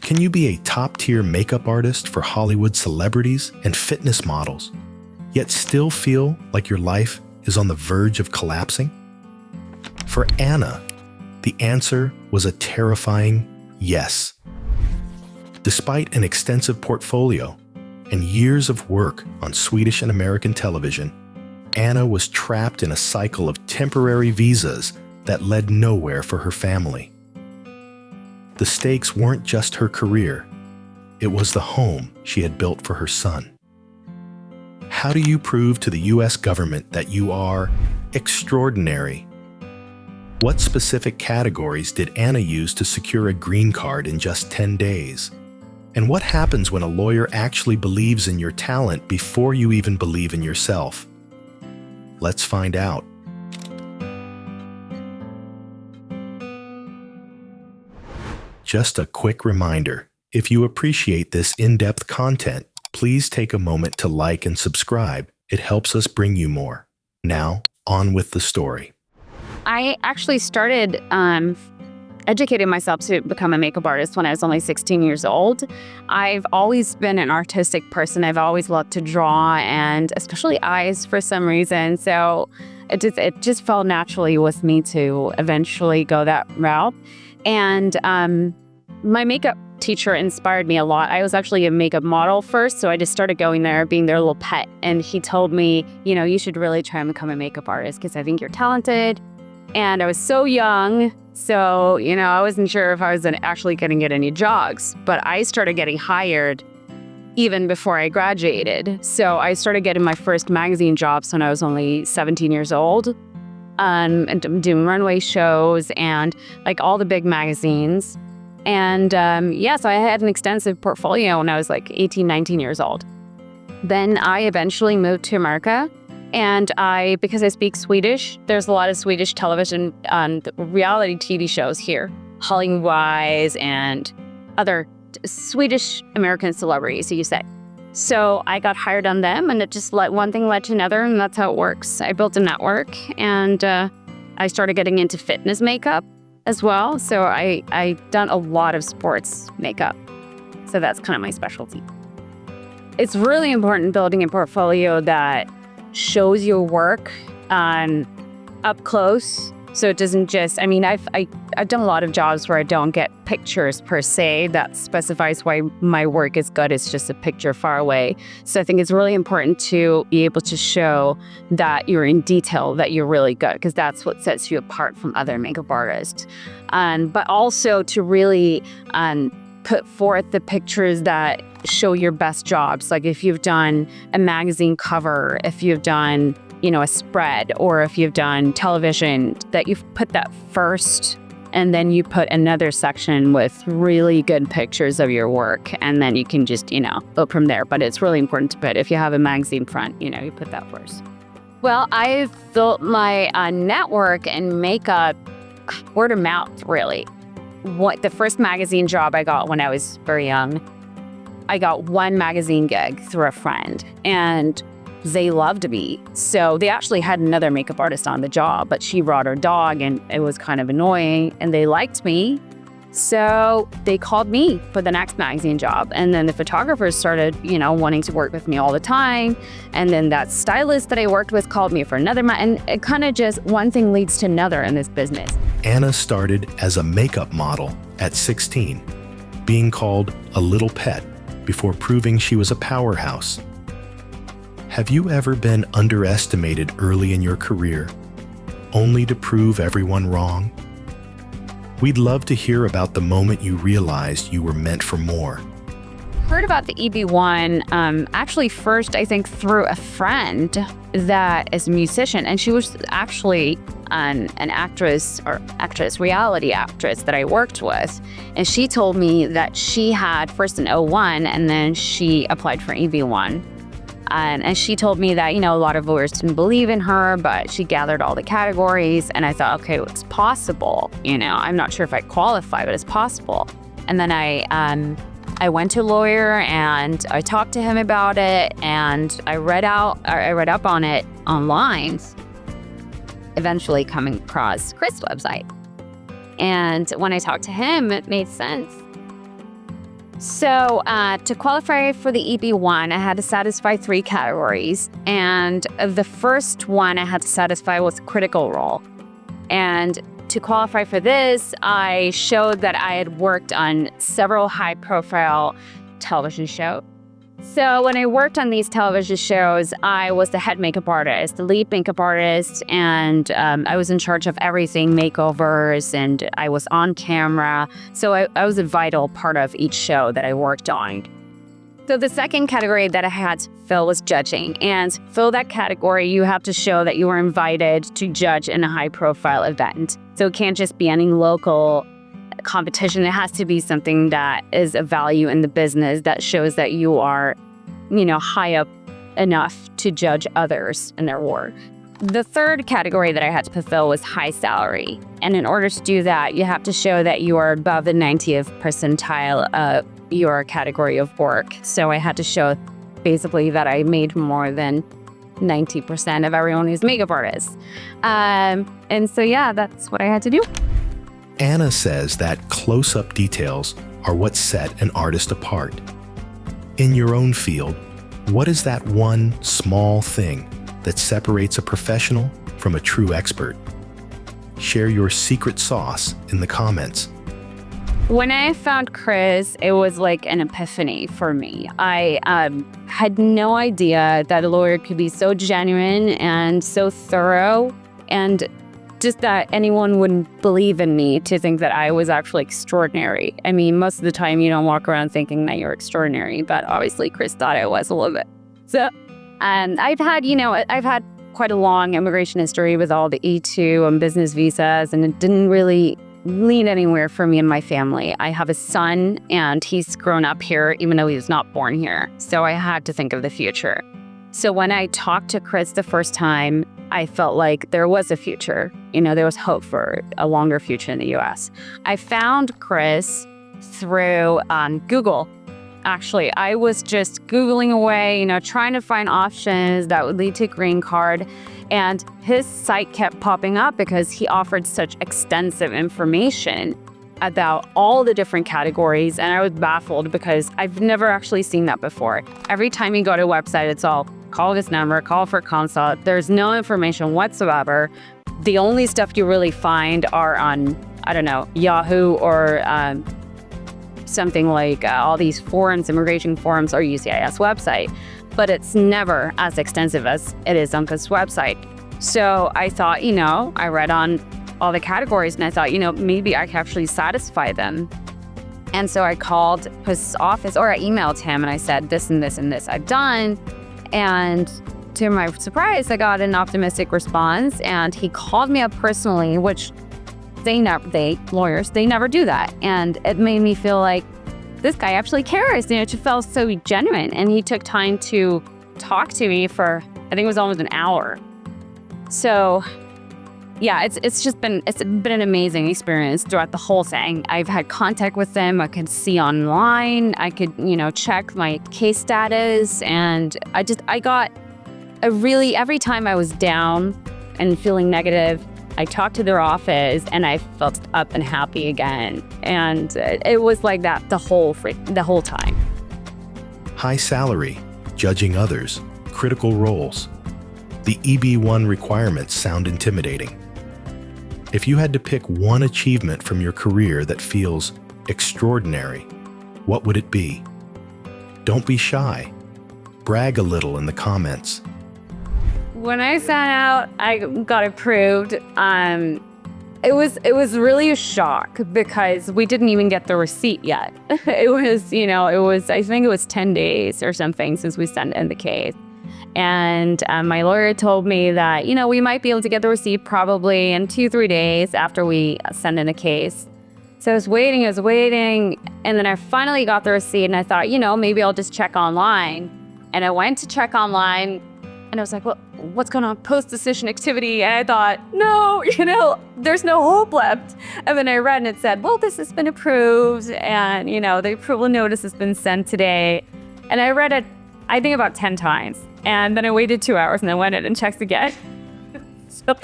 Can you be a top-tier makeup artist for Hollywood celebrities and fitness models, yet still feel like your life is on the verge of collapsing? For Anna, the answer was a terrifying yes. Despite an extensive portfolio and years of work on Swedish and American television, Anna was trapped in a cycle of temporary visas that led nowhere for her family. The stakes weren't just her career, it was the home she had built for her son. How do you prove to the US government that you are extraordinary? What specific categories did Anna use to secure a green card in just 10 days? And what happens when a lawyer actually believes in your talent before you even believe in yourself? Let's find out. Just a quick reminder, if you appreciate this in-depth content, please take a moment to like and subscribe. It helps us bring you more. Now, on with the story. I actually started educating myself to become a makeup artist when I was only 16 years old. I've always been an artistic person. I've always loved to draw, and especially eyes for some reason. So it just fell naturally with me to eventually go that route. And my makeup teacher inspired me a lot. I was actually a makeup model first, so I just started going there, being their little pet. And he told me, you should really try and become a makeup artist because I think you're talented. And I was so young, so, I wasn't sure if I was actually going to get any jobs. But I started getting hired even before I graduated. So I started getting my first magazine jobs when I was only 17 years old. And doing runway shows and like all the big magazines. And so I had an extensive portfolio when I was like 18, 19 years old. Then I eventually moved to America. And because I speak Swedish, there's a lot of Swedish television reality TV shows here, Hollywood-wise and other Swedish American celebrities, you say. So I got hired on them, and it just one thing led to another, and that's how it works. I built a network, and I started getting into fitness makeup as well. So I've done a lot of sports makeup. So that's kind of my specialty. It's really important building a portfolio that shows your work up close. So it doesn't just, I've done a lot of jobs where I don't get pictures per se that specifies why my work is good. It's just a picture far away. So I think it's really important to be able to show that you're in detail, that you're really good, because that's what sets you apart from other makeup artists. But also to really put forth the pictures that show your best jobs. Like if you've done a magazine cover, if you've done a spread, or if you've done television, that you've put that first, and then you put another section with really good pictures of your work, and then you can just, go from there. But it's really important to put, if you have a magazine front, you put that first. Well, I've built my network in makeup word of mouth, really. The first magazine job I got when I was very young, I got one magazine gig through a friend, and they loved me. So they actually had another makeup artist on the job, but she brought her dog and it was kind of annoying, and they liked me. So they called me for the next magazine job. And then the photographers started, wanting to work with me all the time. And then that stylist that I worked with called me for another, and it kind of just one thing leads to another in this business. Anna started as a makeup model at 16, being called a little pet before proving she was a powerhouse. Have you ever been underestimated early in your career, only to prove everyone wrong? We'd love to hear about the moment you realized you were meant for more. Heard about the EB-1 actually first, I think, through a friend that is a musician, and she was actually an reality actress that I worked with. And she told me that she had first an O1, and then she applied for EB-1. And she told me that, a lot of lawyers didn't believe in her, but she gathered all the categories. And I thought, okay, well, it's possible. I'm not sure if I qualify, but it's possible. And then I went to a lawyer and I talked to him about it, and I read up on it online, eventually coming across Chris' website. And when I talked to him, it made sense. So to qualify for the EB-1, I had to satisfy 3 categories. And the first one I had to satisfy was critical role. And to qualify for this, I showed that I had worked on several high-profile television shows. So when I worked on these television shows, I was the head makeup artist, the lead makeup artist, and I was in charge of everything, makeovers, and I was on camera. So I was a vital part of each show that I worked on. So the second category that I had to fill was judging. And to fill that category, you have to show that you were invited to judge in a high-profile event. So it can't just be any local competition. It has to be something that is of value in the business that shows that you are, high up enough to judge others in their work. The third category that I had to fulfill was high salary. And in order to do that, you have to show that you are above the 90th percentile of your category of work. So I had to show basically that I made more than 90% of everyone who's makeup artists. And so, that's what I had to do. Anna says that close-up details are what set an artist apart. In your own field, what is that one small thing that separates a professional from a true expert? Share your secret sauce in the comments. When I found Chris, it was like an epiphany for me. I had no idea that a lawyer could be so genuine and so thorough, and just that anyone wouldn't believe in me to think that I was actually extraordinary. I mean, most of the time you don't walk around thinking that you're extraordinary, but obviously Chris thought I was a little bit. So, I've had quite a long immigration history with all the E2 and business visas, and it didn't really lead anywhere for me and my family. I have a son, and he's grown up here, even though he was not born here. So I had to think of the future. So when I talked to Chris the first time, I felt like there was a future. There was hope for a longer future in the U.S. I found Chris through Google. Actually, I was just Googling away, trying to find options that would lead to green card. And his site kept popping up because he offered such extensive information about all the different categories. And I was baffled because I've never actually seen that before. Every time you go to a website, it's all call this number, call for a consult. There's no information whatsoever. The only stuff you really find are on, Yahoo or something like all these forums, immigration forums, or UCIS website. But it's never as extensive as it is on this website. So I thought, I read on all the categories and I thought, maybe I could actually satisfy them. And so I called his office, or I emailed him and I said, this and this and this I've done. And to my surprise, I got an optimistic response, and he called me up personally, which lawyers never do that. And it made me feel like this guy actually cares. It felt so genuine. And he took time to talk to me for, I think it was almost an hour. So it's been an amazing experience throughout the whole thing. I've had contact with them. I could see online. I could, check my case status. And I got every time I was down and feeling negative, I talked to their office and I felt up and happy again. And it was like that the whole time. High salary, judging others, critical roles. The EB-1 requirements sound intimidating. If you had to pick one achievement from your career that feels extraordinary, what would it be? Don't be shy. Brag a little in the comments. When I sat out, I got approved. It was really a shock because we didn't even get the receipt yet. I think it was 10 days or something since we sent in the case. And my lawyer told me that, we might be able to get the receipt probably in 2-3 days after we send in a case. So I was waiting, and then I finally got the receipt, and I thought, maybe I'll just check online. And I went to check online, and I was like, well, what's going on? Post-decision activity. And I thought, no, there's no hope left. And then I read, and it said, well, this has been approved, and, the approval notice has been sent today. And I read it, I think about 10 times. And then I waited 2 hours and then went in and checked again. So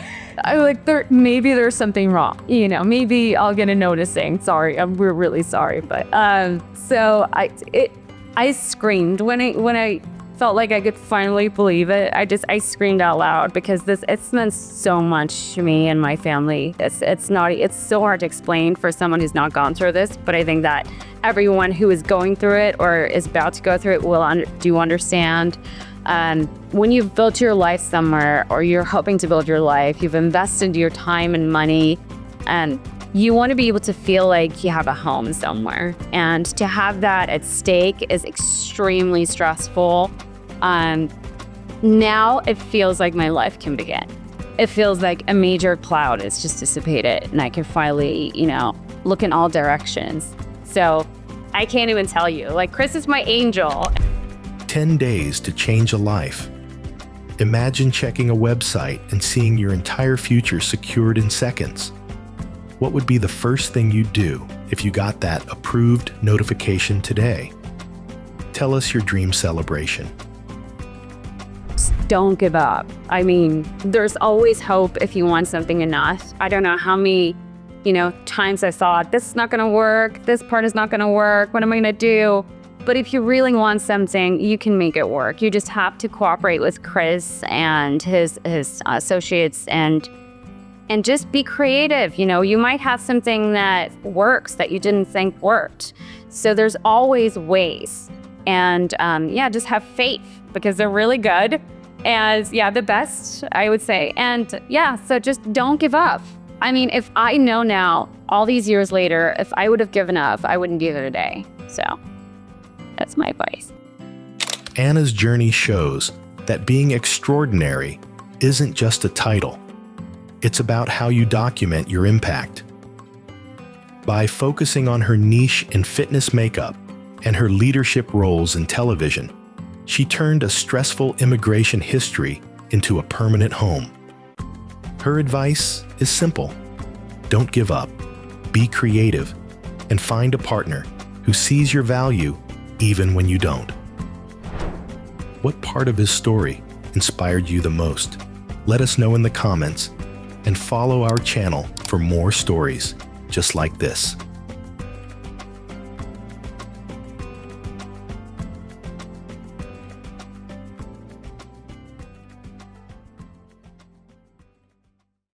I'm like, maybe there's something wrong. Maybe I'll get a notice saying, sorry, we're really sorry. But so I screamed when I felt like I could finally believe it. I screamed out loud because it's meant so much to me and my family. It's so hard to explain for someone who's not gone through this, but I think that everyone who is going through it or is about to go through it will understand. When you've built your life somewhere, or you're hoping to build your life, you've invested your time and money, and you want to be able to feel like you have a home somewhere. And to have that at stake is extremely stressful. Now it feels like my life can begin. It feels like a major cloud is just dissipated, and I can finally, look in all directions. So I can't even tell you. Chris is my angel. 10 days to change a life. Imagine checking a website and seeing your entire future secured in seconds. What would be the first thing you'd do if you got that approved notification today? Tell us your dream celebration. Don't give up. I mean, there's always hope if you want something enough. I don't know how many, times I thought, this is not gonna work, this part is not gonna work, what am I gonna do? But if you really want something, you can make it work. You just have to cooperate with Chris and his associates and just be creative. You might have something that works that you didn't think worked. So there's always ways. And just have faith, because they're really good. And the best, I would say. And so just don't give up. I mean, if I know now, all these years later, if I would have given up, I wouldn't be here today. So that's my advice. Anna's journey shows that being extraordinary isn't just a title. It's about how you document your impact. By focusing on her niche in fitness makeup and her leadership roles in television, she turned a stressful immigration history into a permanent home. Her advice is simple. Don't give up, be creative, and find a partner who sees your value even when you don't. What part of his story inspired you the most? Let us know in the comments, and follow our channel for more stories just like this.